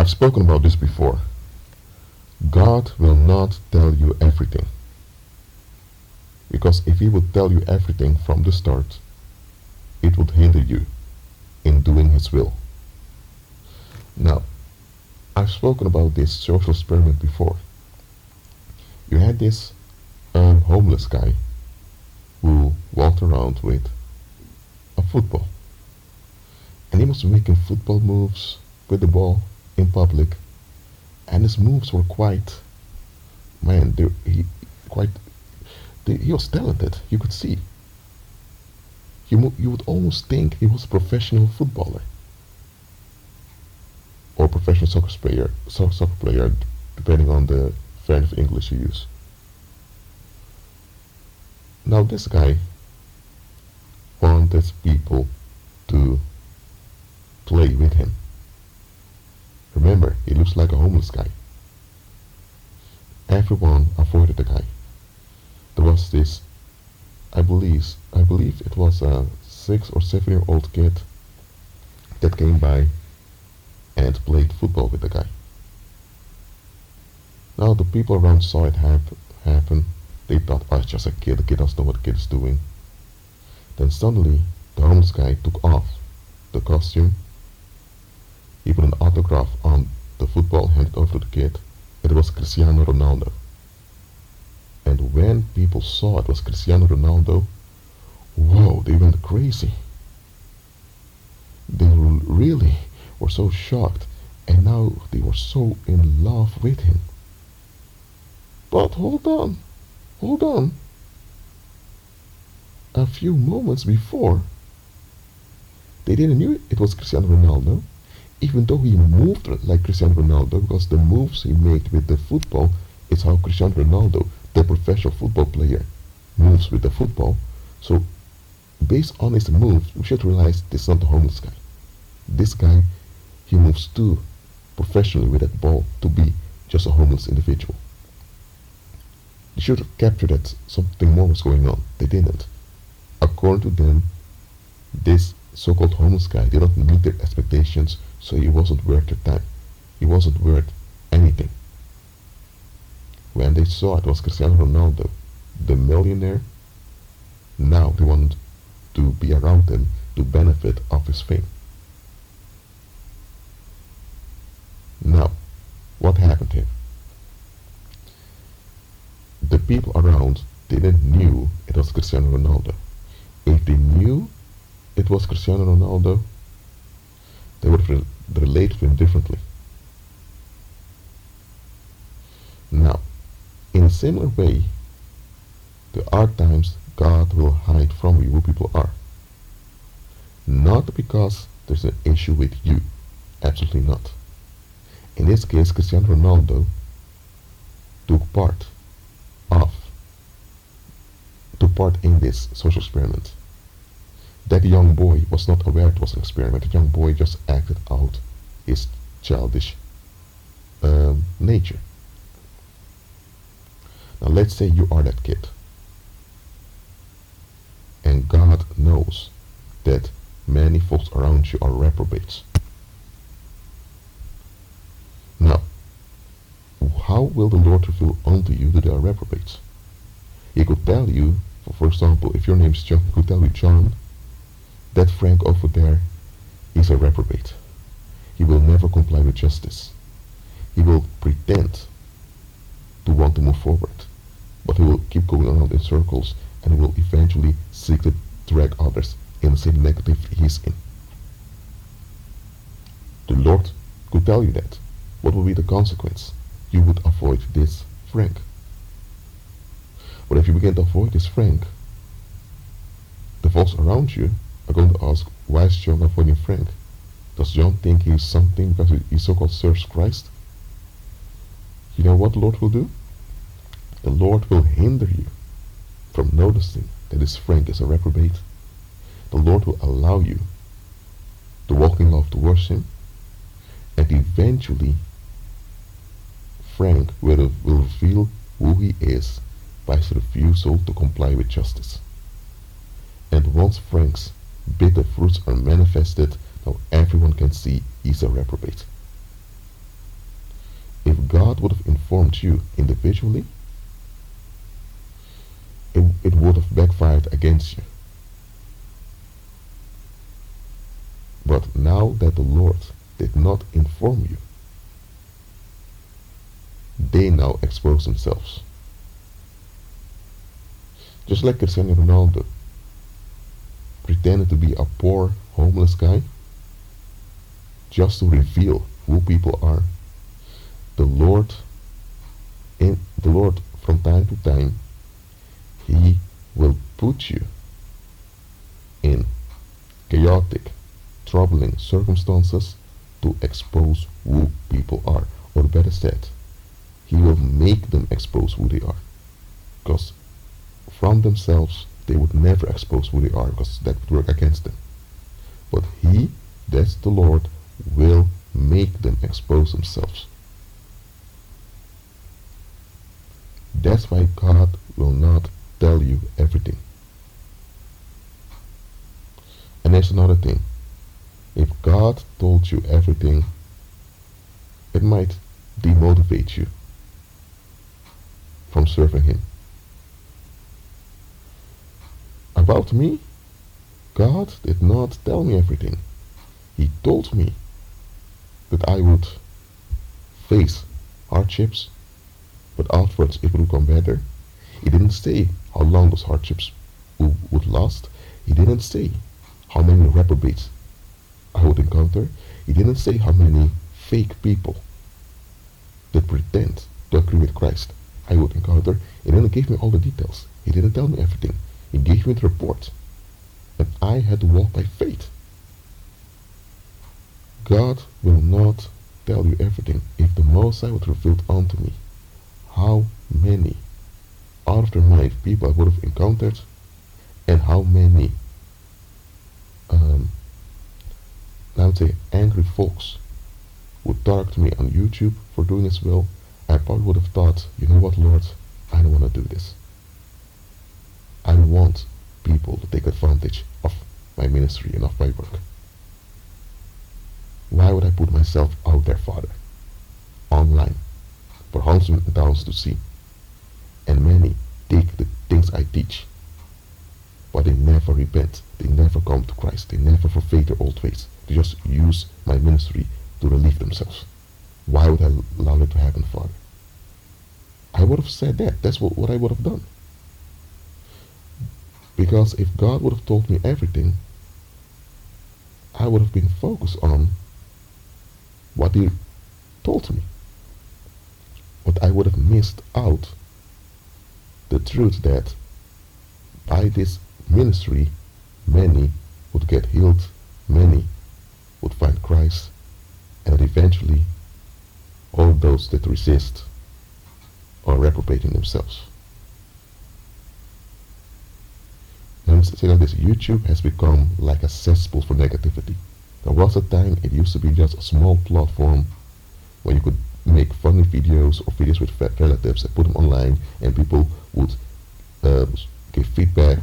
I've spoken about this before. God will not tell you everything. Because if He would tell you everything from the start, it would hinder you in doing His will. Now, I've spoken about this social experiment before. You had this homeless guy who walked around with a football. And he was making football moves with the ball in public. And his moves were quite, man, he was talented, you could see. You would almost think he was a professional footballer or professional soccer player, depending on the brand of English you use. Now this guy wanted people to play with him. Remember, he looks like a homeless guy. Everyone avoided the guy. There was this, I believe it was a 6 or 7-year-old kid that came by and played football with the guy. Now the people around saw it happen. They thought, oh, it's just a kid. The kid doesn't know what the kid is doing. Then suddenly, the homeless guy took off the costume. He put an autograph on the football, handed over to the kid. It was Cristiano Ronaldo. And when people saw it was Cristiano Ronaldo, whoa, they went crazy. They really were so shocked, and now they were so in love with him. But hold on. A few moments before, they didn't know it was Cristiano Ronaldo, even though he moved like Cristiano Ronaldo, because the moves he made with the football is how Cristiano Ronaldo, the professional football player, moves with the football. So based on his moves, we should realize this is not the homeless guy. This guy, he moves too professionally with that ball to be just a homeless individual. They should have captured that something more was going on. They didn't. According to them, this so-called homeless guy did not meet their expectations, so he wasn't worth their time. He wasn't worth anything. When they saw it was Cristiano Ronaldo, the millionaire, now they wanted to be around him to benefit of his fame. Now, what happened here? The people around didn't knew it was Cristiano Ronaldo. If they knew it was Cristiano Ronaldo, they would have related to him differently. Now, in a similar way, there are times God will hide from you who people are. Not because there's an issue with you, absolutely not. In this case, Cristiano Ronaldo took part in this social experiment. That young boy was not aware it was an experiment. The young boy just acted out his childish nature. Now let's say you are that kid, and God knows that many folks around you are reprobates. Now, how will the Lord reveal unto you that they are reprobates? He could tell you, for example, if your name is John, he could tell you, John, that Frank over there is a reprobate. He will never comply with justice. He will pretend to want to move forward, but he will keep going around in circles, and he will eventually seek to drag others in the same negative he's in. The Lord could tell you that. What will be the consequence? You would avoid this Frank. But if you begin to avoid this Frank, the folks around you are going to ask, why is John avoiding Frank? Does John think he's something because he so-called serves Christ? You know what the Lord will do? The Lord will hinder you from noticing that this Frank is a reprobate. The Lord will allow you to walk in love towards him, and eventually Frank will reveal who he is by his refusal to comply with justice. And once Frank's bitter fruits are manifested, now everyone can see he's a reprobate. If God would have informed you individually, it would have backfired against you. But now that the Lord did not inform you, they now expose themselves. Just like Cristiano Ronaldo pretended to be a poor, homeless guy just to reveal who people are. The Lord, from time to time, He will put you in chaotic, troubling circumstances to expose who people are. Or better said, He will make them expose who they are. Because from themselves, they would never expose who they are, because that would work against them. But He, that's the Lord, will make them expose themselves. That's why God will not tell you everything. And there's another thing. If God told you everything, it might demotivate you from serving Him. About me, God did not tell me everything. He told me that I would face hardships, but afterwards it would become better. He didn't say how long those hardships would last. He didn't say how many reprobates I would encounter. He didn't say how many fake people that pretend to agree with Christ I would encounter. He didn't give me all the details. He didn't tell me everything. He gave me the report. And I had to walk by faith. God will not tell you everything. If the Most High would reveal unto me how many out of their mind people I would have encountered, and how many I would say angry folks would talk to me on YouTube for doing His will, I probably would have thought, you know what, Lord, I don't want to do this. I don't want people to take advantage of my ministry and of my work. Why would I put myself out there, Father, online, for hundreds and thousands to see? And many take the things I teach, but they never repent. They never come to Christ. They never forsake their old ways. They just use my ministry to relieve themselves. Why would I allow it to happen, Father? I would have said that. That's what I would have done. Because if God would have told me everything, I would have been focused on what He told me. But I would have missed out the truth that by this ministry, many would get healed, many would find Christ, and eventually all those that resist are reprobating themselves. Let me say like this: YouTube has become like a cesspool for negativity. There was a time it used to be just a small platform where you could make funny videos or videos with relatives and put them online, and people would give feedback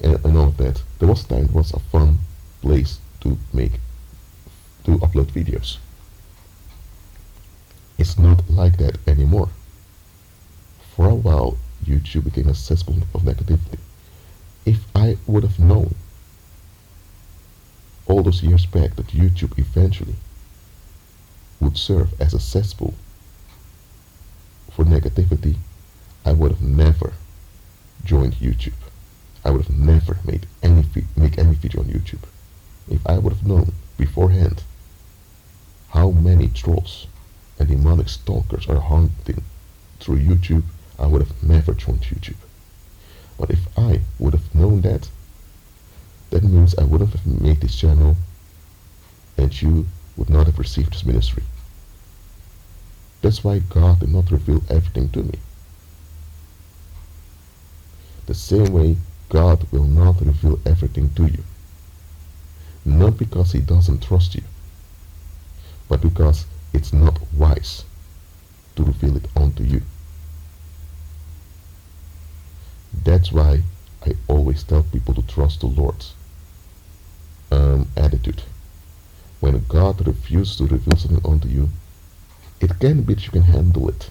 and all of that. There was a time it was a fun place to upload videos. It's not like that anymore. For a while, YouTube became a cesspool of negativity. If I would have known all those years back that YouTube eventually would serve as a cesspool for negativity, I would have never joined YouTube. I would have never made make any video on YouTube. If I would have known beforehand how many trolls and demonic stalkers are hunting through YouTube, I would have never joined YouTube. But if I would have known that, that means I wouldn't have made this channel, and you would not have received this ministry. That's why God did not reveal everything to me. The same way God will not reveal everything to you. Not because He doesn't trust you, but because it's not wise to reveal it onto you. That's why I always tell people to trust the Lord's attitude. When God refuses to reveal something onto you, It can be that you can handle it.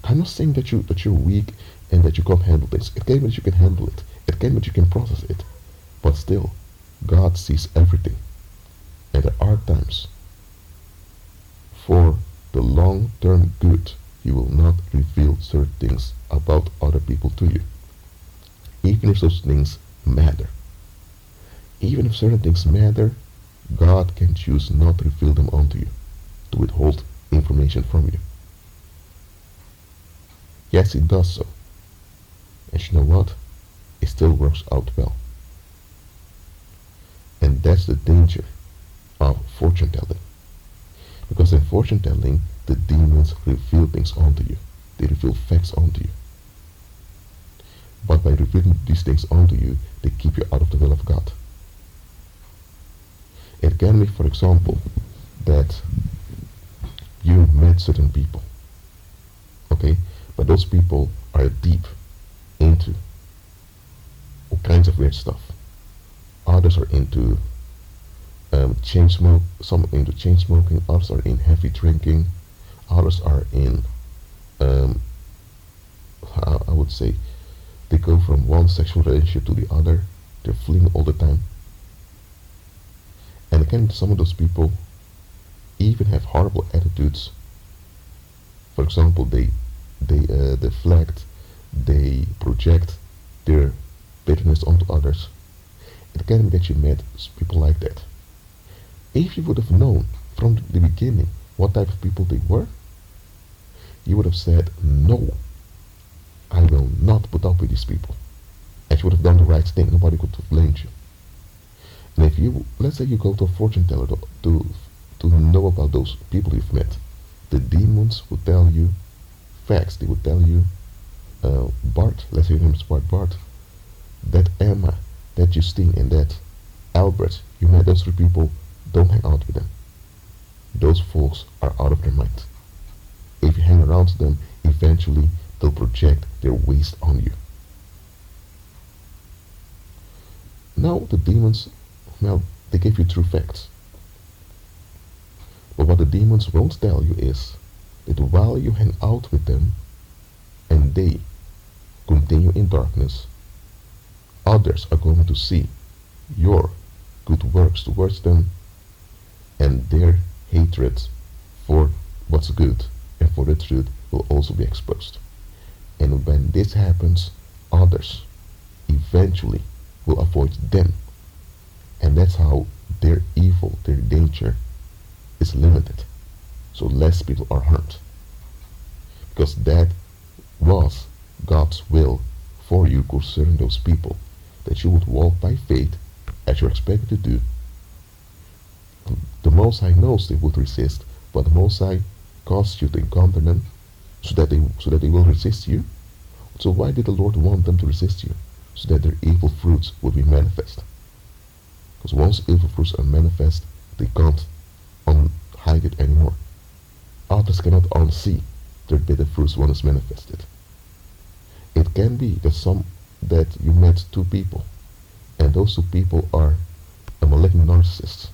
I'm not saying that you're weak and that you can't handle this. It can be that you can handle it. It can be that you can process it. But still, God sees everything. And there are times for the long-term good, He will not reveal certain things about other people to you. Even if those things matter. Even if certain things matter, God can choose not to reveal them unto you, to withhold information from you. Yes, He does so. And you know what? It still works out well. And that's the danger of fortune telling. Because in fortune telling, the demons reveal things onto you. They reveal facts onto you. But by revealing these things onto you, they keep you out of the will of God. It can be, for example, that you met certain people. Okay? But those people are deep into all kinds of weird stuff. Others are into chain smoke, some into chain smoking, others are in heavy drinking, others are in I would say they go from one sexual relationship to the other. They're fleeing all the time. And again, some of those people even have horrible attitudes. For example, they deflect, they project their bitterness onto others. It can be that you met people like that. If you would have known from the beginning what type of people they were, you would have said, no, I will not put up with these people. And you would have done the right thing. Nobody could have blamed you. And if you, let's say you go to a fortune teller to know about those people you've met, the demons will tell you facts. They will tell you, Bart, let's say your name is Bart, that Emma, that Justine, and that Albert, you met those three people, don't hang out with them. Those folks are out of their mind. If you hang around them, eventually they'll project their waste on you. Now the demons, well, they give you true facts. But what the demons won't tell you is that while you hang out with them and they continue in darkness, others are going to see your good works towards them and their hatred for what's good and for the truth will also be exposed. And when this happens, others eventually will avoid them. And that's how their evil, their danger is limited. So less people are harmed. Because that was God's will for you concerning those people. That you would walk by faith as you're expected to do. The Most High knows they would resist, but the Most High caused you to encounter them so that they will resist you. So why did the Lord want them to resist you? So that their evil fruits would be manifest. Because once evil fruits are manifest, they can't hide it anymore. Others cannot unsee their bitter fruits when it's manifested. It can be that you met two people, and those two people are a malignant narcissist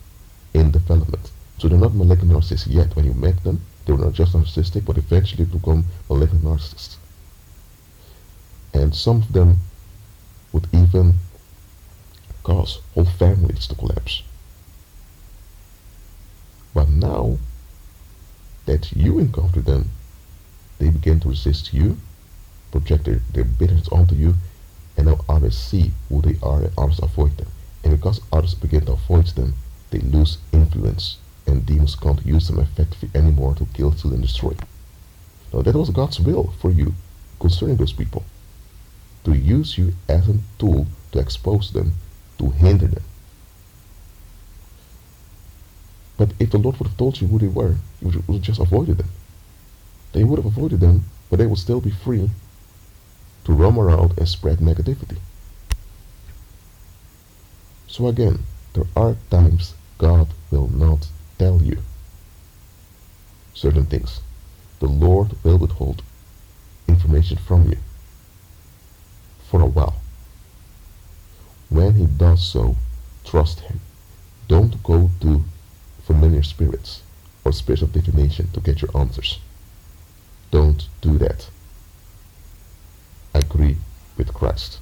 in development. So they're not malignant narcissists yet. When you met them, they were not just narcissistic, but eventually become malignant narcissists. And some of them would even cause whole families to collapse. But now that you encounter them, they begin to resist you, project their bitterness onto you, and now others see who they are and others avoid them. And because others begin to avoid them, they lose influence, and demons can't use them effectively anymore to kill, steal, and destroy. Now that was God's will for you concerning those people, to use you as a tool to expose them, to hinder them. But if the Lord would have told you who they were, you would have just avoided them. They would have avoided them, but they would still be free to roam around and spread negativity. So again, there are times God will not tell you certain things. The Lord will withhold information from you for a while. When He does so, trust Him. Don't go to familiar spirits or spirits of divination to get your answers. Don't do that. Agree with Christ.